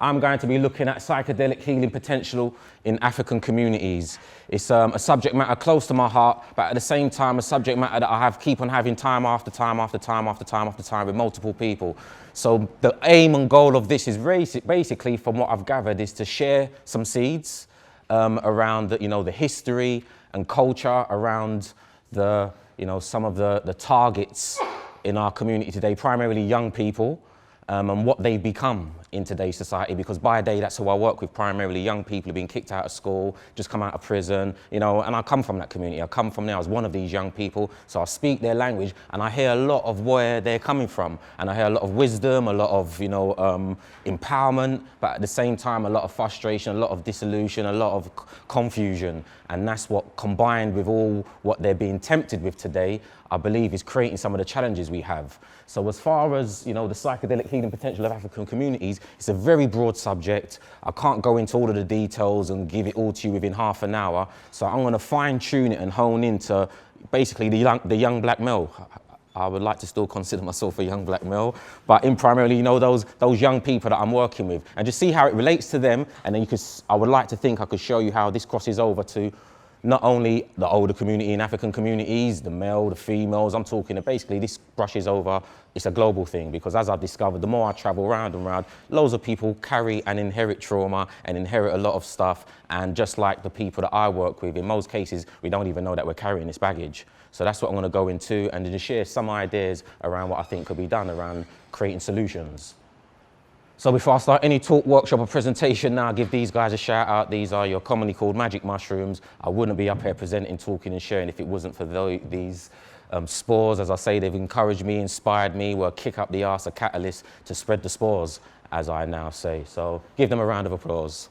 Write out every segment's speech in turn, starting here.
I'm going to be looking at psychedelic healing potential in African communities. It's a subject matter close to my heart, but at the same time, a subject matter that I keep on having time after time after time after time after time with multiple people. So the aim and goal of this is basically, from what I've gathered, is to share some seeds around the history and culture around some of the targets in our community today, primarily young people, and what they've become in today's society, because by day, that's who I work with, primarily young people who've been kicked out of school, just come out of prison, and I come from that community. I come from there, I was one of these young people, so I speak their language, and I hear a lot of where they're coming from, and I hear a lot of wisdom, a lot of, empowerment, but at the same time, a lot of frustration, a lot of disillusion, a lot of confusion, and that's what, combined with all what they're being tempted with today, I believe is creating some of the challenges we have. So as far as, the psychedelic healing potential of African communities, it's a very broad subject. I can't go into all of the details and give it all to you within half an hour. So I'm going to fine tune it and hone into basically the young black male. I would like to still consider myself a young black male, but in primarily, those young people that I'm working with, and just see how it relates to them. And then I would like to think I could show you how this crosses over to not only the older community in African communities, the male, the females, I'm talking, basically this brushes over, it's a global thing, because as I've discovered, the more I travel round and round, loads of people carry and inherit trauma and inherit a lot of stuff, and just like the people that I work with, in most cases, we don't even know that we're carrying this baggage. So that's what I'm going to go into, and to share some ideas around what I think could be done around creating solutions. So before I start any talk, workshop or presentation now, I give these guys a shout out. These are your commonly called magic mushrooms. I wouldn't be up here presenting, talking and sharing if it wasn't for these spores. As I say, they've encouraged me, inspired me, were a kick up the arse, a catalyst to spread the spores, as I now say. So give them a round of applause.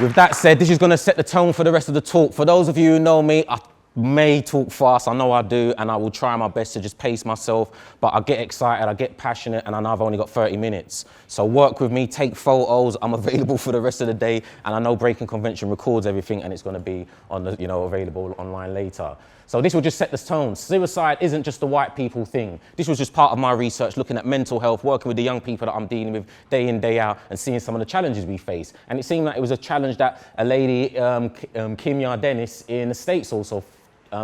With that said, this is going to set the tone for the rest of the talk. For those of you who know me, I may talk fast, I know I do, and I will try my best to just pace myself, but I get excited, I get passionate, and I know I've only got 30 minutes. So work with me, take photos, I'm available for the rest of the day, and I know Breaking Convention records everything, and it's going to be on the, available online later. So this will just set the tone. Suicide isn't just a white people thing. This was just part of my research, looking at mental health, working with the young people that I'm dealing with day in, day out, and seeing some of the challenges we face. And it seemed like it was a challenge that a lady, Kimya Dennis in the States also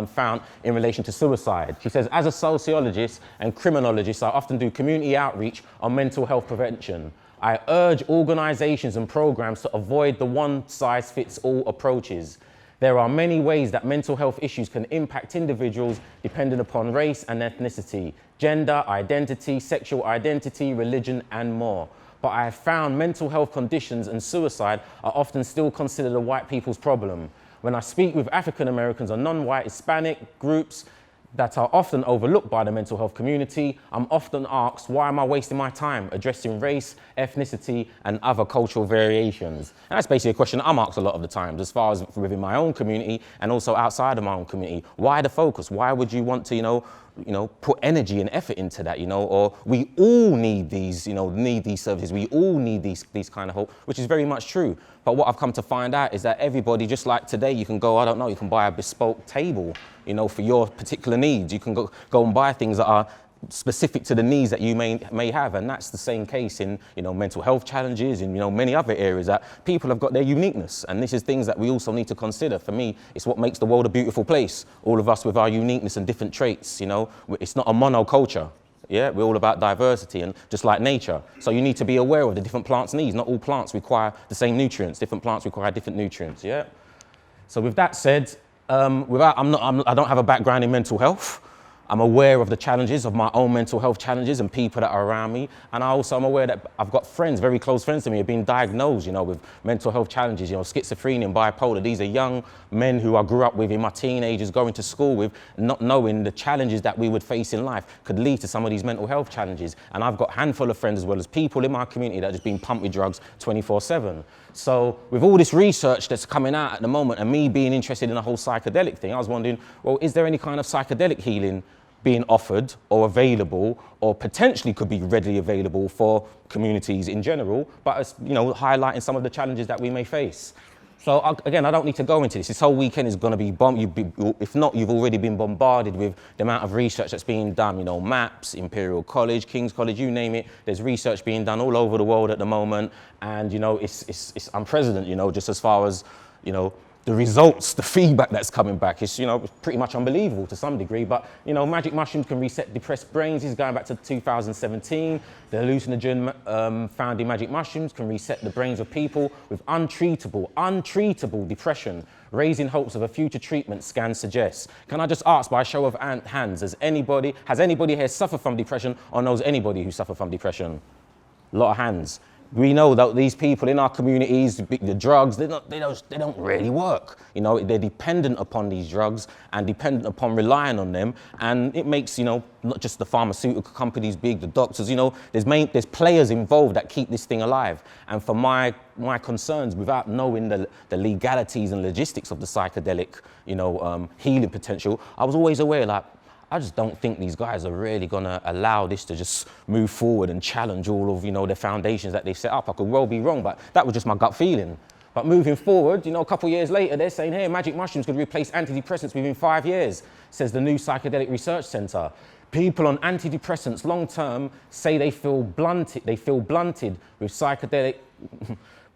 found in relation to suicide. She says, as a sociologist and criminologist, I often do community outreach on mental health prevention. I urge organizations and programs to avoid the one-size-fits-all approaches. There are many ways that mental health issues can impact individuals depending upon race and ethnicity, gender, identity, sexual identity, religion, and more. But I have found mental health conditions and suicide are often still considered a white people's problem. When I speak with African Americans or non-white Hispanic groups that are often overlooked by the mental health community, I'm often asked, why am I wasting my time addressing race, ethnicity, and other cultural variations? And that's basically a question I'm asked a lot of the times, as far as within my own community and also outside of my own community. Why the focus? Why would you want to, put energy and effort into that, or we all need these, need these services. We all need these kind of hope, which is very much true. But what I've come to find out is that everybody, just like today, you can go, you can buy a bespoke table, for your particular needs. You can go and buy things that are specific to the needs that you may have, and that's the same case in mental health challenges, in many other areas, that people have got their uniqueness, and this is things that we also need to consider. For me, it's what makes the world a beautiful place. All of us with our uniqueness and different traits. It's not a monoculture. Yeah, we're all about diversity, and just like nature. So you need to be aware of the different plants' needs. Not all plants require the same nutrients. Different plants require different nutrients. Yeah. So with that said, I don't have a background in mental health. I'm aware of the challenges of my own mental health challenges and people that are around me. And I also am aware that I've got friends, very close friends to me, who have been diagnosed, with mental health challenges, schizophrenia and bipolar. These are young men who I grew up with in my teenagers, going to school with, not knowing the challenges that we would face in life could lead to some of these mental health challenges. And I've got a handful of friends, as well as people in my community, that have just been pumped with drugs 24/7. So with all this research that's coming out at the moment, and me being interested in the whole psychedelic thing, I was wondering, well, is there any kind of psychedelic healing being offered or available, or potentially could be readily available for communities in general, but as highlighting some of the challenges that we may face? So again, I don't need to go into this. This whole weekend is going to be if not, you've already been bombarded with the amount of research that's being done. You know, MAPS, Imperial College, King's College, you name it. There's research being done all over the world at the moment, and you know, it's unprecedented. You know, just as far as you know, the results, the feedback that's coming back, it's, you know, it's pretty much unbelievable to some degree. But you know, magic mushrooms can reset depressed brains. This is going back to 2017. The hallucinogen found in magic mushrooms can reset the brains of people with untreatable depression, raising hopes of a future treatment, scans suggest. Can I just ask, by a show of hands, has anybody here suffered from depression or knows anybody who suffered from depression? A lot of hands. We know that these people in our communities, the drugs, they don't really work. You know, they're dependent upon these drugs and dependent upon relying on them. And it makes, you know, not just the pharmaceutical companies big, the doctors, you know, there's players involved that keep this thing alive. And for my concerns, without knowing the legalities and logistics of the psychedelic, you know, healing potential, I was always aware, like, I just don't think these guys are really gonna allow this to just move forward and challenge all of, you know, the foundations that they've set up. I could well be wrong, but that was just my gut feeling. But moving forward, you know, a couple of years later, they're saying, hey, magic mushrooms could replace antidepressants within 5 years, says the new Psychedelic Research Center. People on antidepressants long-term say they feel blunted with psychedelic.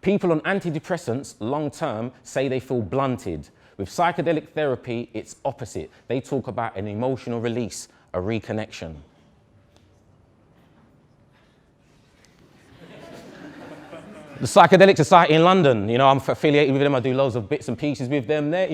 People on antidepressants long-term say they feel blunted. With psychedelic therapy, it's opposite. They talk about an emotional release, a reconnection. The Psychedelic Society in London, you know, I'm affiliated with them. I do loads of bits and pieces with them. They're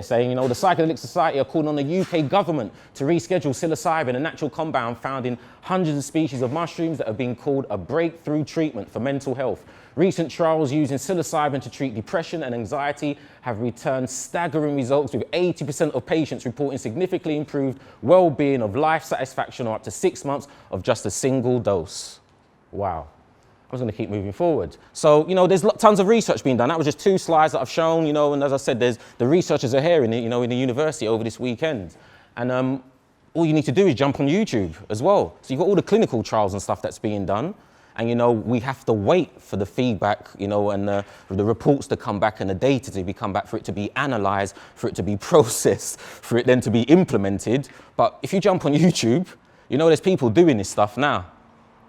saying, you know, the Psychedelic Society are calling on the UK government to reschedule psilocybin, a natural compound found in hundreds of species of mushrooms that have been called a breakthrough treatment for mental health. Recent trials using psilocybin to treat depression and anxiety have returned staggering results, with 80% of patients reporting significantly improved well-being of life satisfaction or up to 6 months of just a single dose. Wow. I was going to keep moving forward. So, you know, there's tons of research being done. That was just 2 slides that I've shown, you know, and as I said, the researchers are here in the university over this weekend. And all you need to do is jump on YouTube as well. So you've got all the clinical trials and stuff that's being done. And, you know, we have to wait for the feedback, you know, and the reports to come back and the data to come back, for it to be analyzed, for it to be processed, for it then to be implemented. But if you jump on YouTube, you know, there's people doing this stuff now.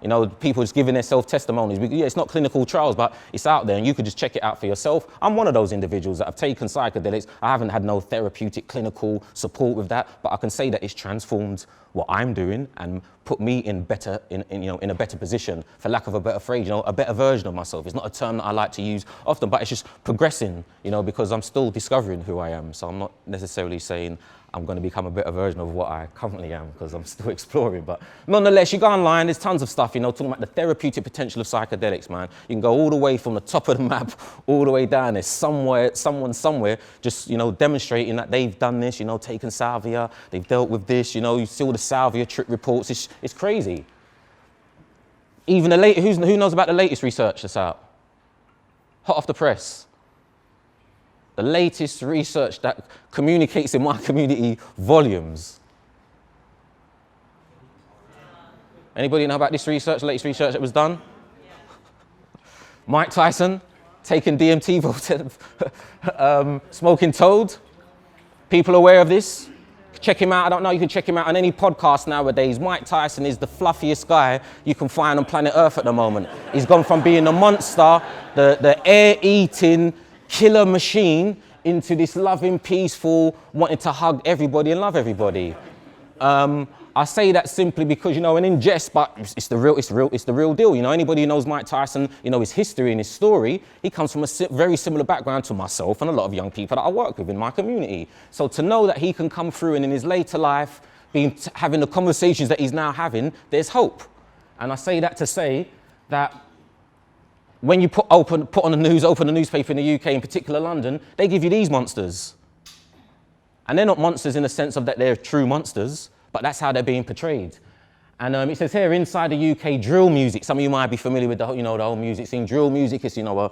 You know, people just giving their self-testimonies. Yeah, it's not clinical trials, but it's out there and you could just check it out for yourself. I'm one of those individuals that have taken psychedelics. I haven't had no therapeutic clinical support with that, but I can say that it's transformed what I'm doing and put me in a better position, for lack of a better phrase, you know, a better version of myself. It's not a term that I like to use often, but it's just progressing, you know, because I'm still discovering who I am. So I'm not necessarily saying I'm going to become a better version of what I currently am, because I'm still exploring. But nonetheless, you go online, there's tons of stuff, you know, talking about the therapeutic potential of psychedelics, man. You can go all the way from the top of the map, all the way down. There's someone somewhere just, you know, demonstrating that they've done this, you know, taken salvia, they've dealt with this, you know, you see all the salvia trip reports. It's crazy. Even who knows about the latest research that's out? Hot off the press. The latest research that communicates in my community volumes. Anybody know about this research, latest research that was done? Mike Tyson taking DMT, smoking toad. People aware of this? Check him out. I don't know, you can check him out on any podcast nowadays. Mike Tyson is the fluffiest guy you can find on planet Earth at the moment. He's gone from being a monster, the air-eating killer machine, into this loving, peaceful, wanting to hug everybody and love everybody. I say that simply because, you know, and in jest, but it's the real deal. You know, anybody who knows Mike Tyson, you know, his history and his story, he comes from a very similar background to myself and a lot of young people that I work with in my community. So to know that he can come through and in his later life, having the conversations that he's now having, there's hope. And I say that to say that when you open the newspaper in the UK, in particular London, they give you these monsters. And they're not monsters in the sense of that they're true monsters, but that's how they're being portrayed. And it says here, inside the UK, drill music. Some of you might be familiar with the whole music scene. Drill music is, you know,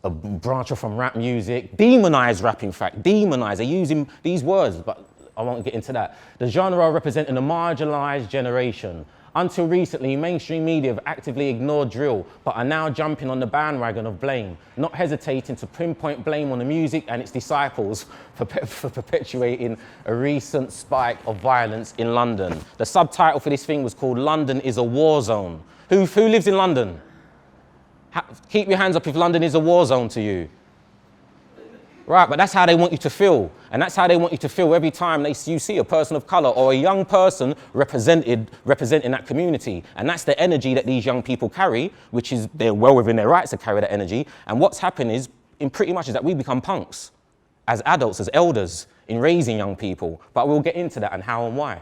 a branch off from rap music. Demonized rap, in fact. Demonized. They're using these words, but I won't get into that. The genre representing a marginalized generation, Until recently, mainstream media have actively ignored drill, but are now jumping on the bandwagon of blame, not hesitating to pinpoint blame on the music and its disciples for perpetuating a recent spike of violence in London. The subtitle for this thing was called "London is a War Zone." Who lives in London? Keep your hands up if London is a war zone to you. Right, but that's how they want you to feel. And that's how they want you to feel every time you see a person of color or a young person representing that community. And that's the energy that these young people carry, which is, they're well within their rights to carry that energy. And what's happened is, pretty much, is that we become punks as adults, as elders, in raising young people. But we'll get into that and how and why.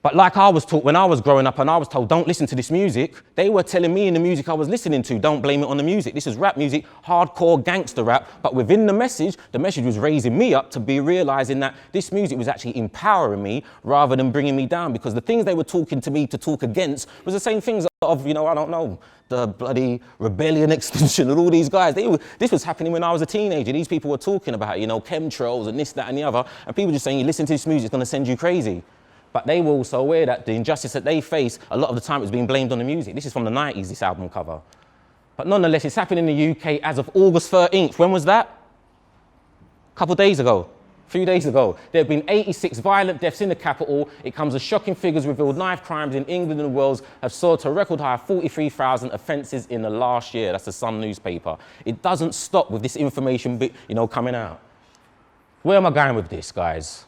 But like I was taught when I was growing up and I was told, don't listen to this music, they were telling me in the music I was listening to, don't blame it on the music. This is rap music, hardcore gangster rap. But within the message was raising me up to be realizing that this music was actually empowering me rather than bringing me down, because the things they were talking to me to talk against was the same things of, I don't know, the bloody rebellion extinction and all these guys. This was happening when I was a teenager. These people were talking about, chemtrails and this, that and the other. And people just saying, you listen to this music, it's going to send you crazy. But they were also aware that the injustice that they face, a lot of the time it's being blamed on the music. This is from the 90s, this album cover. But nonetheless, it's happening in the UK as of August 13th. When was that? A couple of days ago, a few days ago. There have been 86 violent deaths in the capital. It comes as shocking figures revealed knife crimes in England and Wales have soared to a record high of 43,000 offences in the last year. That's the Sun newspaper. It doesn't stop with this information, coming out. Where am I going with this, guys?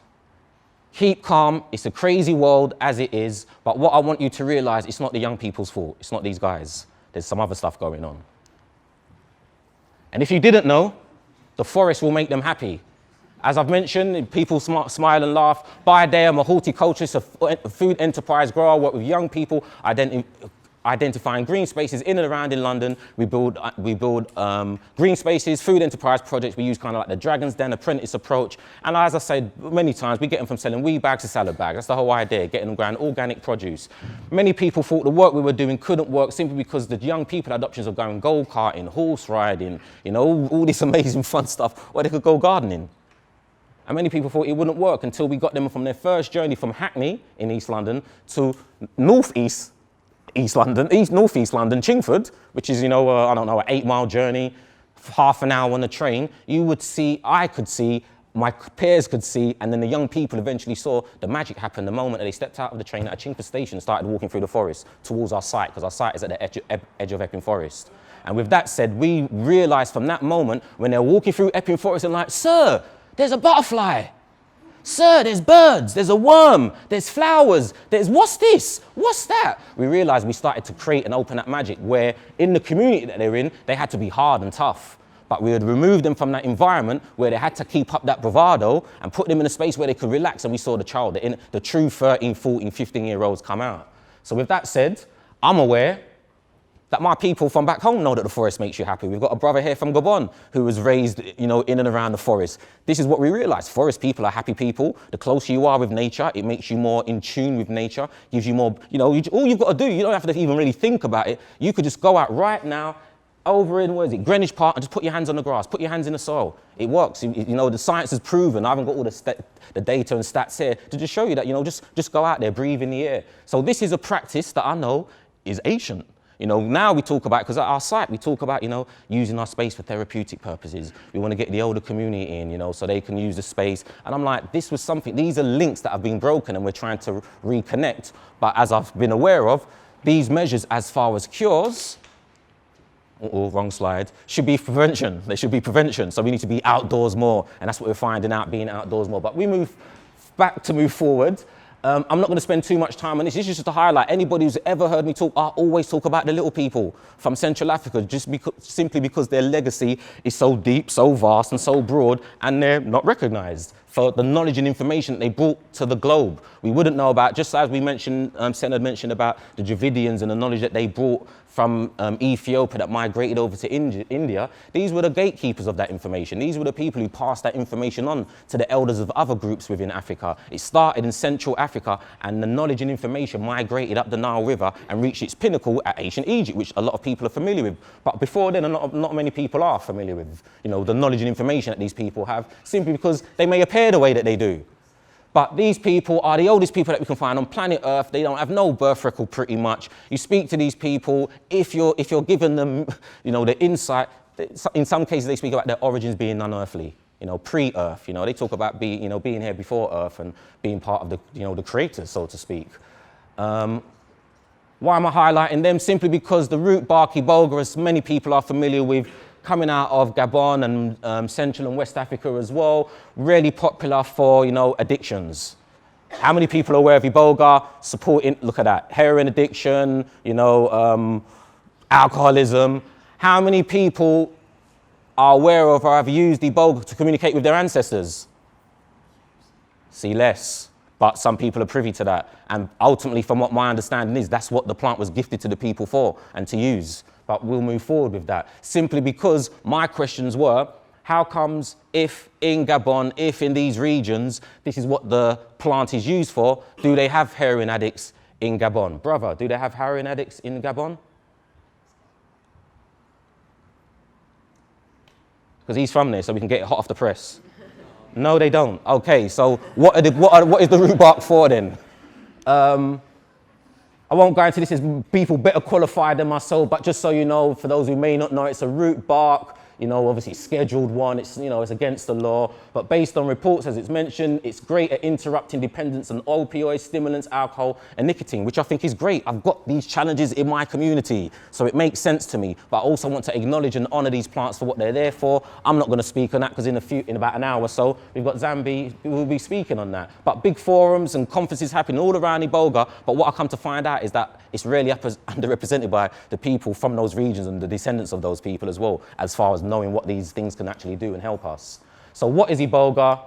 Keep calm, it's a crazy world as it is, but what I want you to realize, it's not the young people's fault, it's not these guys. There's some other stuff going on. And if you didn't know, the forest will make them happy. As I've mentioned, people smile and laugh. By day, I'm a horticulturist, a food enterprise grower. I work with young people, identifying green spaces in and around in London. We build green spaces, food enterprise projects. We use kind of like the Dragon's Den apprentice approach. And as I said many times, we get them from selling wee bags to salad bags. That's the whole idea, getting them ground organic produce. Many people thought the work we were doing couldn't work simply because the young people had options of going go-karting, horse riding, all this amazing fun stuff, or they could go gardening. And many people thought it wouldn't work until we got them from their first journey from Hackney in East London to northeast London, Chingford, which is, an 8-mile journey, half an hour on the train. I could see, my peers could see, and then the young people eventually saw the magic happen the moment that they stepped out of the train at Chingford station and started walking through the forest towards our site, because our site is at the edge of Epping Forest. And with that said, we realized from that moment when they're walking through Epping Forest and like, sir, there's a butterfly. Sir, there's birds, there's a worm, there's flowers, what's this? What's that? We realized we started to create and open that magic where in the community that they're in, they had to be hard and tough. But we would remove them from that environment where they had to keep up that bravado and put them in a space where they could relax, and we saw the true 13, 14, 15-year-olds come out. So with that said, I'm aware that my people from back home know that the forest makes you happy. We've got a brother here from Gabon who was raised, in and around the forest. This is what we realize. Forest people are happy people. The closer you are with nature, it makes you more in tune with nature, gives you more, all you've got to do, you don't have to even really think about it. You could just go out right now, over in, Greenwich Park, and just put your hands on the grass, put your hands in the soil. It works. The science has proven. I haven't got all the data and stats here to just show you that, just go out there, breathe in the air. So this is a practice that I know is ancient. Now we talk about, because at our site, we talk about, using our space for therapeutic purposes. We want to get the older community in, so they can use the space. And I'm like, these are links that have been broken and we're trying to reconnect. But as I've been aware of, these measures as far as cures, wrong slide, should be prevention. They should be prevention. So we need to be outdoors more. And that's what we're finding out, being outdoors more. But we move forward. I'm not going to spend too much time on this. This is just to highlight anybody who's ever heard me talk. I always talk about the little people from Central Africa, simply because their legacy is so deep, so vast, and so broad, and they're not recognized for the knowledge and information that they brought to the globe. We wouldn't know about, just as we mentioned, Sen had mentioned about the Dravidians and the knowledge that they brought from Ethiopia that migrated over to India. These were the gatekeepers of that information. These were the people who passed that information on to the elders of other groups within Africa. It started in Central Africa, and the knowledge and information migrated up the Nile River and reached its pinnacle at ancient Egypt, which a lot of people are familiar with. But before then, not many people are familiar with, the knowledge and information that these people have, simply because they may appear the way that they do. But these people are the oldest people that we can find on planet Earth. They don't have no birth record pretty much. You speak to these people, if you're given them, the insight, in some cases they speak about their origins being unearthly, pre-Earth. They talk about being here before Earth and being part of the creator, so to speak. Why am I highlighting them? Simply because the root bark iboga, as many people are familiar with, coming out of Gabon and Central and West Africa as well, really popular for, addictions. How many people are aware of iboga supporting, look at that, heroin addiction, alcoholism? How many people are aware of or have used iboga to communicate with their ancestors? See, less. But some people are privy to that. And ultimately, from what my understanding is, that's what the plant was gifted to the people for and to use. But we'll move forward with that. Simply because my questions were, how comes if in Gabon, if in these regions, this is what the plant is used for, do they have heroin addicts in Gabon? Brother, do they have heroin addicts in Gabon? Because he's from there, so we can get it hot off the press. No, they don't. Okay, so what is the root bark for then? I won't go into this, as people better qualified than myself, but just so you know, for those who may not know, it's a root bark, obviously scheduled one, it's against the law, but based on reports, as it's mentioned, it's great at interrupting dependence on opioids, stimulants, alcohol, and nicotine, which I think is great. I've got these challenges in my community, so it makes sense to me, but I also want to acknowledge and honor these plants for what they're there for. I'm not going to speak on that because in about an hour or so, we've got Zambi who will be speaking on that. But big forums and conferences happening all around Iboga, but what I come to find out is that it's really underrepresented by the people from those regions and the descendants of those people as well, as far as knowing what these things can actually do and help us. So what is Iboga?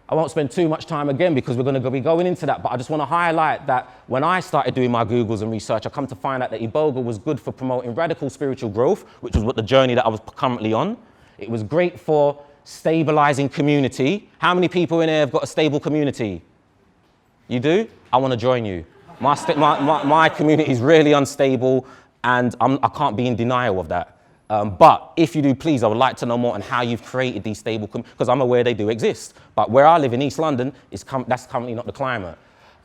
I won't spend too much time again because we're going to be going into that, but I just want to highlight that when I started doing my Googles and research, I come to find out that Iboga was good for promoting radical spiritual growth, which was what the journey that I was currently on. It was great for stabilizing community. How many people in here have got a stable community? You do? I want to join you. My community is really unstable, and I can't be in denial of that. But if you do, please, I would like to know more on how you've created these stable communities, because I'm aware they do exist. But where I live in East London, that's currently not the climate.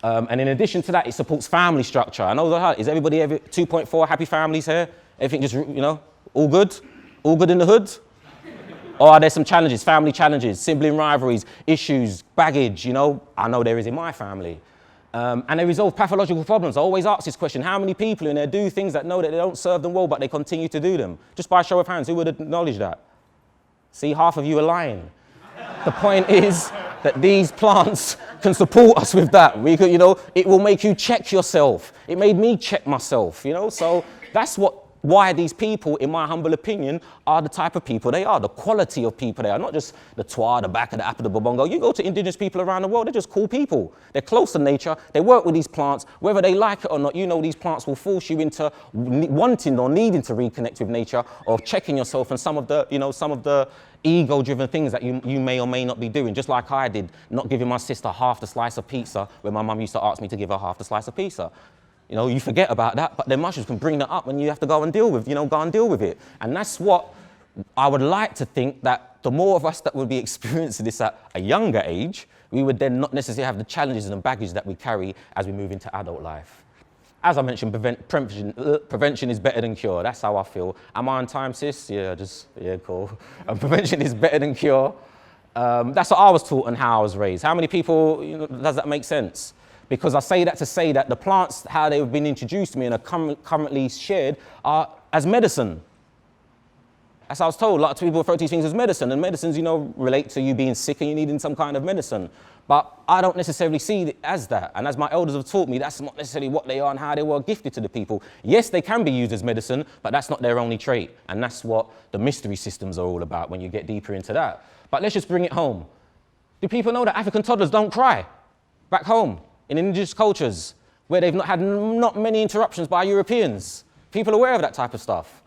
And in addition to that, it supports family structure. I know that, is everybody 2.4 happy families here? Everything just, all good? All good in the hood? Or are there some challenges, family challenges, sibling rivalries, issues, baggage, I know there is in my family. And they resolve pathological problems. I always ask this question, how many people in there do things that know that they don't serve them well, but they continue to do them? Just by a show of hands, who would acknowledge that? See, half of you are lying. The point is that these plants can support us with that. We could, it will make you check yourself. It made me check myself, so that's why these people, in my humble opinion, are the type of people they are, the quality of people they are, not just the Twa, the Baka, the Apa, the Bobongo. You go to indigenous people around the world, they're just cool people. They're close to nature, they work with these plants, whether they like it or not, these plants will force you into wanting or needing to reconnect with nature or checking yourself and some of the ego-driven things that you may or may not be doing, just like I did, not giving my sister half the slice of pizza when my mum used to ask me to give her half the slice of pizza. You forget about that, but then mushrooms can bring that up and you have to go and deal with it. And that's what I would like to think, that the more of us that would be experiencing this at a younger age, we would then not necessarily have the challenges and the baggage that we carry as we move into adult life. As I mentioned, prevention is better than cure. That's how I feel. Am I on time, sis? Yeah, cool. Prevention is better than cure. That's what I was taught and how I was raised. How many people, does that make sense? Because I say that to say that the plants, how they've been introduced to me and are currently shared, are as medicine. As I was told, a lot of people refer to these things as medicine, and medicines, relate to you being sick and you needing some kind of medicine. But I don't necessarily see it as that. And as my elders have taught me, that's not necessarily what they are and how they were gifted to the people. Yes, they can be used as medicine, but that's not their only trait. And that's what the mystery systems are all about when you get deeper into that. But let's just bring it home. Do people know that African toddlers don't cry back home in indigenous cultures where they've not had many interruptions by Europeans? People are aware of that type of stuff.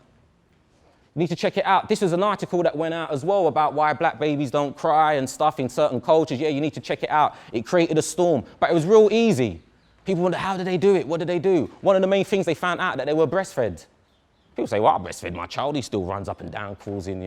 You need to check it out. This is an article that went out as well about why black babies don't cry and stuff in certain cultures. Yeah, you need to check it out. It created a storm, but it was real easy. People wonder, how did they do it? What did they do? One of the main things they found out that they were breastfed. People say, well, I breastfed my child. He still runs up and down, causing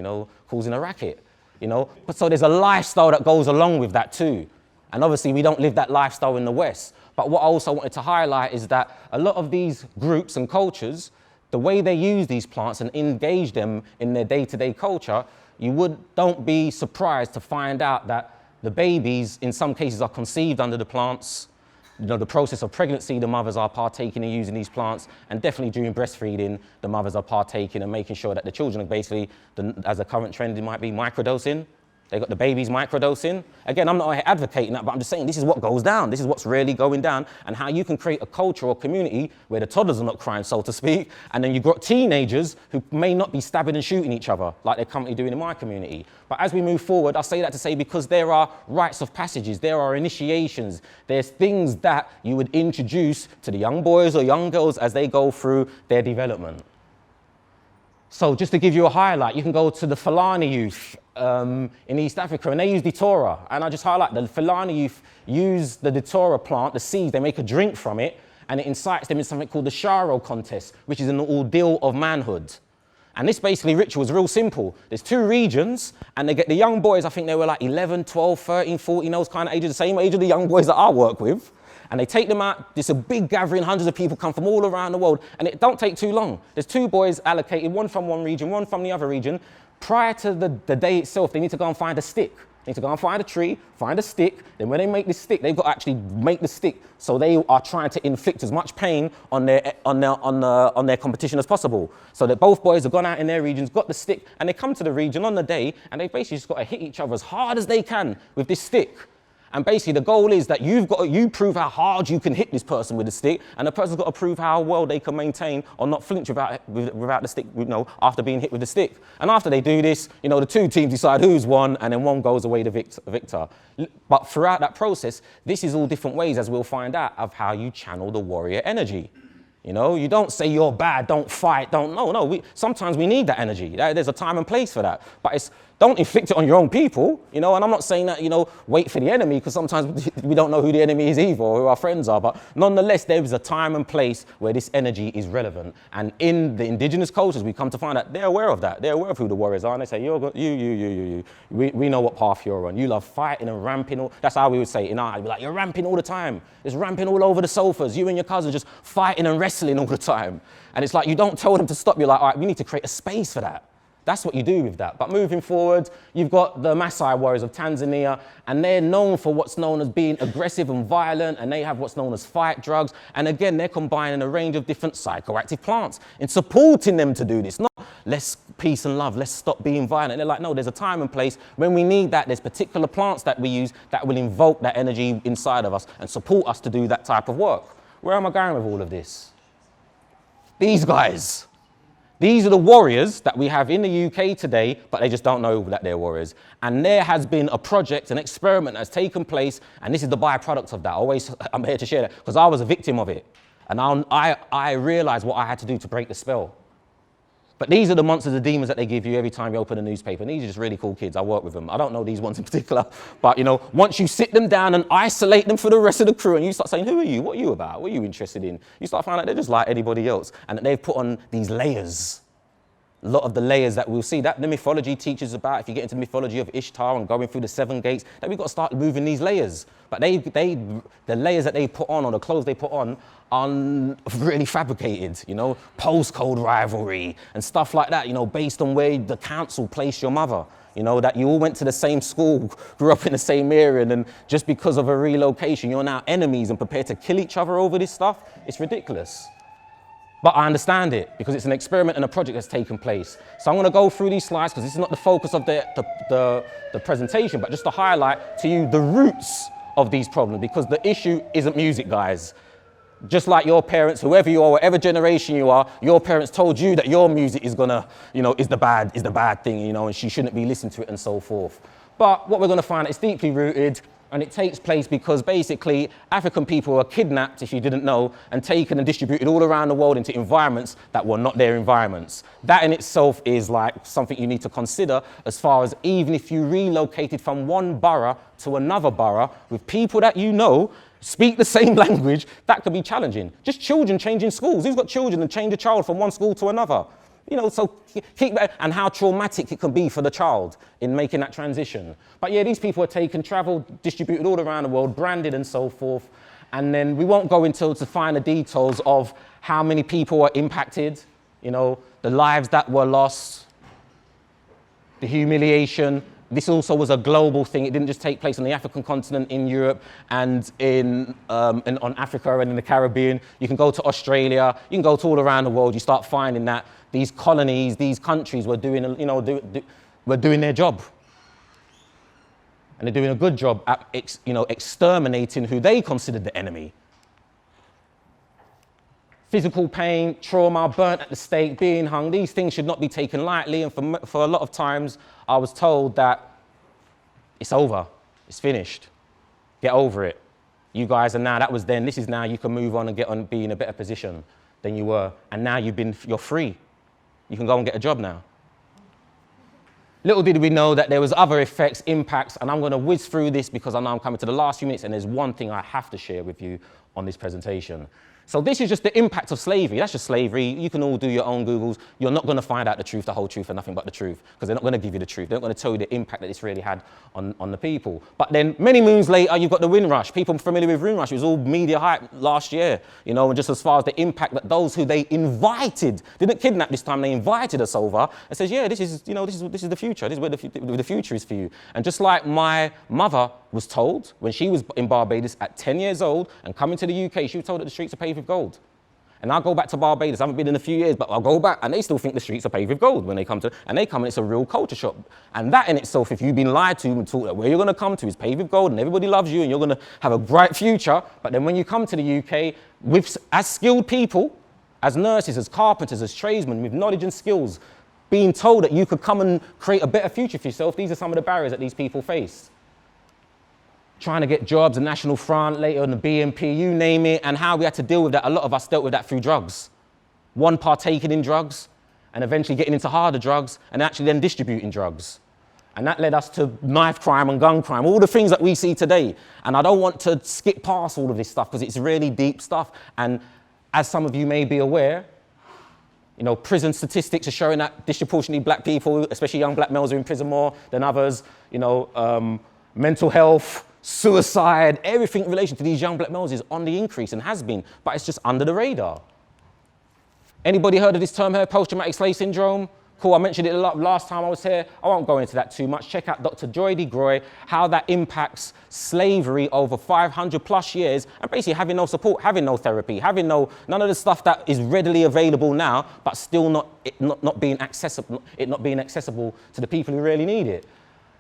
a racket, But so there's a lifestyle that goes along with that too. And obviously we don't live that lifestyle in the West. But what I also wanted to highlight is that a lot of these groups and cultures, the way they use these plants and engage them in their day-to-day culture, don't be surprised to find out that the babies in some cases are conceived under the plants. You know, the process of pregnancy, the mothers are partaking in using these plants, and definitely during breastfeeding, the mothers are partaking and making sure that the children are basically, as a current trend, it might be microdosing. They got the babies microdosing. Again, I'm not advocating that, but I'm just saying this is what goes down. This is what's really going down, and how you can create a culture or community where the toddlers are not crying, so to speak, and then you've got teenagers who may not be stabbing and shooting each other like they're currently doing in my community. But as we move forward, I say that to say because there are rites of passages, there are initiations, there's things that you would introduce to the young boys or young girls as they go through their development. So just to give you a highlight, you can go to the Fulani youth in East Africa, and they use Datura. And I just highlight the Fulani youth use the Datura plant, the seeds, they make a drink from it, and it incites them in something called the Sharo contest, which is an ordeal of manhood. And this basically ritual is real simple. There's 2 regions, and they get the young boys, I think they were like 11, 12, 13, 14, those kind of ages, the same age of the young boys that I work with. And they take them out, it's a big gathering, hundreds of people come from all around the world, and it don't take too long. There's 2 boys allocated, one from one region, one from the other region. Prior to the day itself, they need to go and find a stick. They need to go and find a tree, find a stick, then when they make this stick, they've got to actually make the stick, so they are trying to inflict as much pain on their competition as possible. So that both boys have gone out in their regions, got the stick, and they come to the region on the day, and they basically just got to hit each other as hard as they can with this stick. And basically the goal is that you prove how hard you can hit this person with a stick, and the person's got to prove how well they can maintain or not flinch without the stick, you know, after being hit with the stick. And after they do this, you know, the 2 teams decide who's won, and then one goes away the victor. But throughout that process, this is all different ways, as we'll find out, of how you channel the warrior energy. You know, you don't say you're bad, don't fight, sometimes we need that energy. There's a time and place for that. But don't inflict it on your own people, you know, and I'm not saying that, you know, wait for the enemy, because sometimes we don't know who the enemy is either, or who our friends are, but nonetheless, there is a time and place where this energy is relevant. And in the indigenous cultures, we come to find out they're aware of that. They're aware of who the warriors are, and they say, we know what path you're on. You love fighting and ramping. That's how we would say it in our, like, you're ramping all the time. It's ramping all over the sofas. You and your cousins just fighting and wrestling all the time. And it's like, you don't tell them to stop. You're like, all right, we need to create a space for that. That's what you do with that. But moving forward, you've got the Maasai warriors of Tanzania, and they're known for what's known as being aggressive and violent, and they have what's known as fight drugs. And again, they're combining a range of different psychoactive plants in supporting them to do this. Not let's peace and love, let's stop being violent. They're like, no, there's a time and place when we need that. There's particular plants that we use that will invoke that energy inside of us and support us to do that type of work. Where am I going with all of this? These guys. These are the warriors that we have in the UK today, but they just don't know that they're warriors. And there has been a project, an experiment that's taken place, and this is the byproduct of that. I'm here to share that, because I was a victim of it. And I realized what I had to do to break the spell. But these are the monsters, the demons that they give you every time you open a newspaper. And these are just really cool kids. I work with them. I don't know these ones in particular. But, you know, once you sit them down and isolate them for the rest of the crew, and you start saying, who are you? What are you about? What are you interested in? You start finding out they're just like anybody else. And that they've put on these layers. A lot of the layers that we'll see, that the mythology teaches about, if you get into the mythology of Ishtar and going through the 7 gates, that we've got to start moving these layers. But the layers that they put on, or the clothes they put on, are really fabricated, you know, postcode rivalry and stuff like that, you know, based on where the council placed your mother. You know, that you all went to the same school, grew up in the same area, and then just because of a relocation, you're now enemies and prepared to kill each other over this stuff. It's ridiculous. But I understand it, because it's an experiment and a project that's taken place. So I'm going to go through these slides, because this is not the focus of the presentation, but just to highlight to you the roots of these problems, because the issue isn't music, guys. Just like your parents, whoever you are, whatever generation you are, your parents told you that your music is gonna, you know, is the bad thing, you know, and she shouldn't be listening to it and so forth. But what we're going to find, it's deeply rooted. And it takes place because basically African people were kidnapped, if you didn't know, and taken and distributed all around the world into environments that were not their environments. That in itself is like something you need to consider, as far as even if you relocated from one borough to another borough with people that you know speak the same language, that could be challenging. Just children changing schools. Who's got children and change a child from one school to another? You know, so and how traumatic it can be for the child in making that transition. But yeah, these people are taken, traveled, distributed all around the world, branded and so forth. And then we won't go into to find the details of how many people are impacted, you know, the lives that were lost, the humiliation. This also was a global thing. It didn't just take place on the African continent, in Europe, and on Africa and in the Caribbean. You can go to Australia. You can go to all around the world. You start finding that these colonies, these countries were doing, you know, were doing their job, and they're doing a good job at, you know, exterminating who they considered the enemy. Physical pain, trauma, burnt at the stake, being hung, these things should not be taken lightly. And for a lot of times, I was told that it's over, it's finished, get over it. You guys are now, that was then, this is now, you can move on and get on, be in a better position than you were. And now you're free. You can go and get a job now. Little did we know that there was other effects, impacts, and I'm going to whiz through this because I know I'm coming to the last few minutes, and there's one thing I have to share with you on this presentation. So this is just the impact of slavery. That's just slavery. You can all do your own Googles. You're not going to find out the truth, the whole truth, and nothing but the truth, because they're not going to give you the truth. They're not going to tell you the impact that this really had on the people. But then many moons later, you've got the Windrush. People familiar with Windrush, it was all media hype last year, you know, and just as far as the impact that those who they invited, didn't kidnap this time, they invited us over and says, yeah, this is, you know, this is the future. This is where the future is for you. And just like my mother was told when she was in Barbados at 10 years old and coming to the UK, she was told that the streets are paved with gold. And I'll go back to Barbados. I haven't been in a few years, but I'll go back, and they still think the streets are paved with gold when they come to, and they come and it's a real culture shock. And that in itself, if you've been lied to and taught that where you're going to come to is paved with gold and everybody loves you and you're going to have a bright future, but then when you come to the UK, as skilled people, as nurses, as carpenters, as tradesmen, with knowledge and skills, being told that you could come and create a better future for yourself, these are some of the barriers that these people face. Trying to get jobs, the National Front, later on the BNP, you name it, and how we had to deal with that. A lot of us dealt with that through drugs. One, partaking in drugs, and eventually getting into harder drugs, and actually then distributing drugs. And that led us to knife crime and gun crime, all the things that we see today. And I don't want to skip past all of this stuff because it's really deep stuff. And as some of you may be aware, you know, prison statistics are showing that disproportionately black people, especially young black males, are in prison more than others. You know, mental health, suicide, everything in relation to these young black males is on the increase and has been, but it's just under the radar. Anybody heard of this term here, post-traumatic slave syndrome? Cool, I mentioned it a lot last time I was here. I won't go into that too much. Check out Dr. Joy DeGroy, how that impacts slavery over 500 plus years, and basically having no support, having no therapy, having none of the stuff that is readily available now, but still not being accessible to the people who really need it.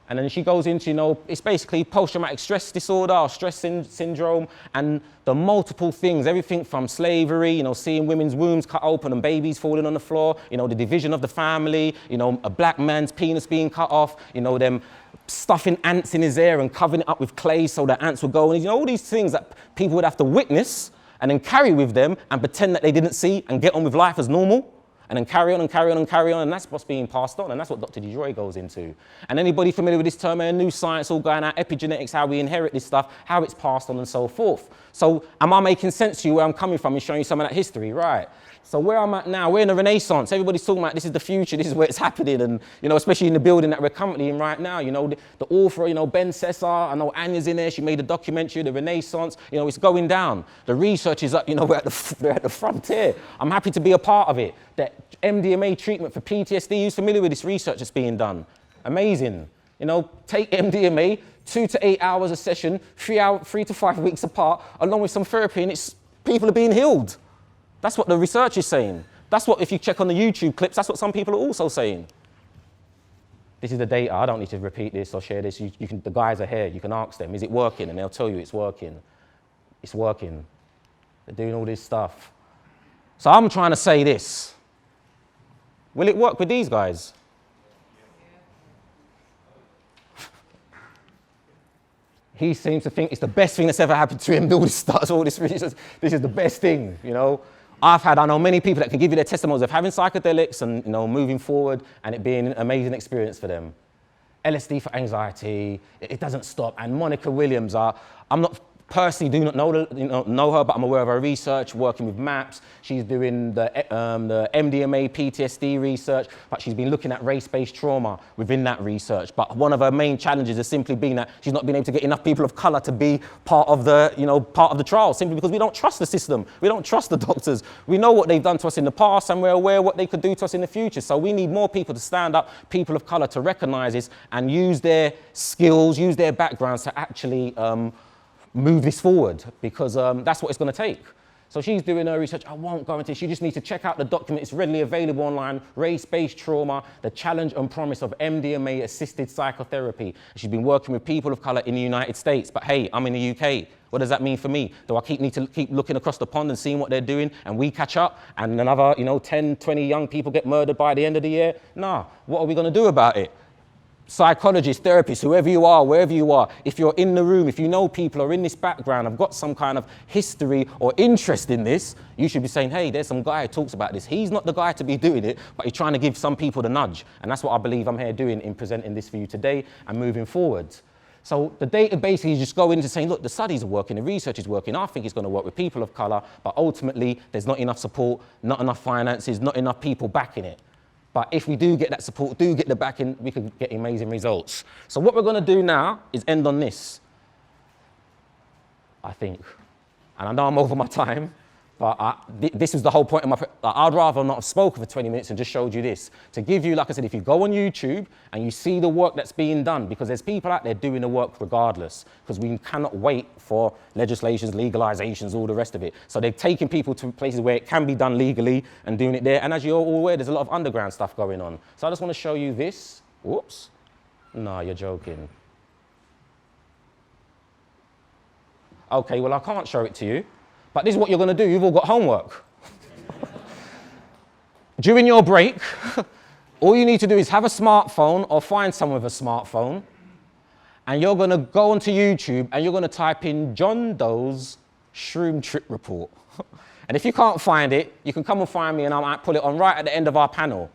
And then she goes into, you know, it's basically post-traumatic stress disorder or stress syndrome, and the multiple things, everything from slavery, you know, seeing women's wombs cut open and babies falling on the floor, you know, the division of the family, you know, a black man's penis being cut off, you know, them stuffing ants in his ear and covering it up with clay so the ants would go, and you know, all these things that people would have to witness and then carry with them and pretend that they didn't see and get on with life as normal. And then carry on and carry on and carry on, and that's what's being passed on, and that's what Dr. DeGroy goes into. And anybody familiar with this term, new science, all going out, epigenetics, how we inherit this stuff, how it's passed on and so forth. So am I making sense to you where I'm coming from and showing you some of that history? Right. So where I'm at now, we're in the Renaissance. Everybody's talking about this is the future, this is where it's happening, and you know, especially in the building that we're currently in right now. You know, the author, you know, Ben Cesar, I know Anya's in there. She made a documentary, the Renaissance. You know, it's going down. The research is up. You know, we're at the frontier. I'm happy to be a part of it. That MDMA treatment for PTSD. Who's familiar with this research that's being done? Amazing. You know, take MDMA, 2 to 8 hours a session, 3 to 5 weeks apart, along with some therapy, and people are being healed. That's what the research is saying. That's what, if you check on the YouTube clips, that's what some people are also saying. This is the data. I don't need to repeat this or share this. The guys are here. You can ask them, is it working? And they'll tell you it's working. It's working. They're doing all this stuff. So I'm trying to say this. Will it work with these guys? He seems to think it's the best thing that's ever happened to him. All this stuff, all this research. This is the best thing, you know. I know many people that can give you their testimonies of having psychedelics and, you know, moving forward and it being an amazing experience for them. LSD for anxiety, it doesn't stop. And Monica Williams, I'm not personally do not know her, but I'm aware of her research, working with maps. She's doing the MDMA, PTSD research, but she's been looking at race-based trauma within that research. But one of her main challenges has simply been that she's not been able to get enough people of color to be part of the trial, simply because we don't trust the system. We don't trust the doctors. We know what they've done to us in the past, and we're aware what they could do to us in the future. So we need more people to stand up, people of color to recognize this and use their skills, use their backgrounds to actually move this forward, because that's what it's going to take. So she's doing her research. I won't go into it. She just needs to check out the document. It's readily available online. Race-based trauma, the challenge and promise of MDMA-assisted psychotherapy. She's been working with people of color in the United States. But hey, I'm in the UK. What does that mean for me? Do I need to keep looking across the pond and seeing what they're doing and we catch up and another 10, 20 young people get murdered by the end of the year? Nah, what are we going to do about it? Psychologists, therapists, whoever you are, wherever you are, if you're in the room, if you know people are in this background, have got some kind of history or interest in this, you should be saying, hey, there's some guy who talks about this. He's not the guy to be doing it, but he's trying to give some people the nudge. And that's what I believe I'm here doing in presenting this for you today and moving forward. So the data basically is just going into saying, look, the studies are working, the research is working, I think it's going to work with people of color, but ultimately there's not enough support, not enough finances, not enough people backing it. But if we do get that support, do get the backing, we can get amazing results. So what we're going to do now is end on this, I think. And I know I'm over my time, but this is the whole point of my, I'd rather not have spoken for 20 minutes and just showed you this. To give you, like I said, if you go on YouTube and you see the work that's being done, because there's people out there doing the work regardless, because we cannot wait for legislations, legalizations, all the rest of it. So they're taking people to places where it can be done legally and doing it there. And as you're all aware, there's a lot of underground stuff going on. So I just want to show you this. Whoops. No, you're joking. Okay, well, I can't show it to you. But this is what you're going to do. You've all got homework. During your break, all you need to do is have a smartphone or find someone with a smartphone, and you're going to go onto YouTube and you're going to type in John Doe's Shroom Trip Report. And if you can't find it, you can come and find me and I might put it on right at the end of our panel.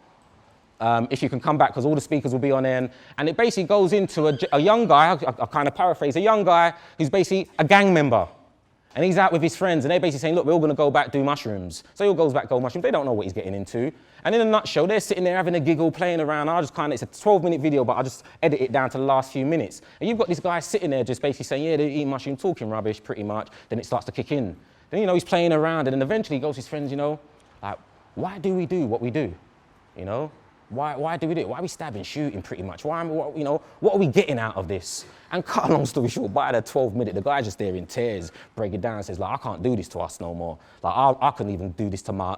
If you can come back, because all the speakers will be on there. And it basically goes into a young guy, I kind of paraphrase, a young guy who's basically a gang member. And he's out with his friends, and they're basically saying, look, we're all going to go back, do mushrooms. So he all goes back, go mushrooms. They don't know what he's getting into. And in a nutshell, they're sitting there having a giggle, playing around. It's a 12-minute video, but I just edit it down to the last few minutes. And you've got this guy sitting there just basically saying, yeah, they're eating mushroom, talking rubbish pretty much. Then it starts to kick in. Then, he's playing around, and then eventually he goes to his friends, like, why do we do what we do? Why do we do it? Why are we stabbing, shooting pretty much? What are we getting out of this? And cut a long story short, by the 12th minute, the guy's just there in tears, breaking down and says, like, I can't do this to us no more. Like, I couldn't even do this to my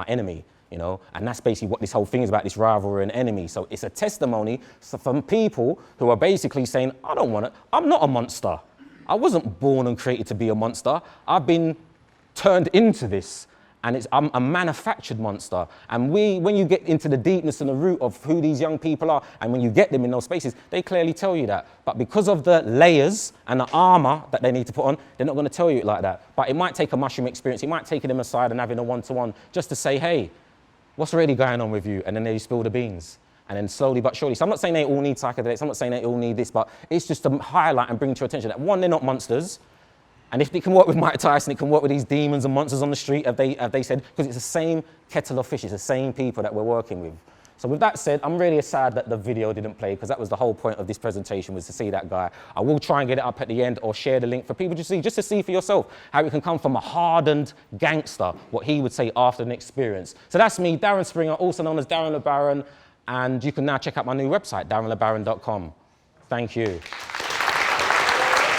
enemy, And that's basically what this whole thing is about, this rivalry and enemy. So it's a testimony from people who are basically saying, I don't want it. I'm not a monster. I wasn't born and created to be a monster. I've been turned into this. And I'm a manufactured monster. And when you get into the deepness and the root of who these young people are, and when you get them in those spaces, they clearly tell you that. But because of the layers and the armor that they need to put on, they're not going to tell you it like that. But it might take a mushroom experience. It might take them aside and having a one-to-one just to say, hey, what's really going on with you? And then they spill the beans. And then slowly but surely. So I'm not saying they all need psychedelics. I'm not saying they all need this, but it's just to highlight and bring to your attention that, one, they're not monsters. And if it can work with Mike Tyson, it can work with these demons and monsters on the street, have they said, because it's the same kettle of fish, it's the same people that we're working with. So with that said, I'm really sad that the video didn't play, because that was the whole point of this presentation, was to see that guy. I will try and get it up at the end or share the link for people to see, just to see for yourself how it can come from a hardened gangster, what he would say after an experience. So that's me, Darren Springer, also known as Darren LeBaron, and you can now check out my new website, darrenlebaron.com. Thank you.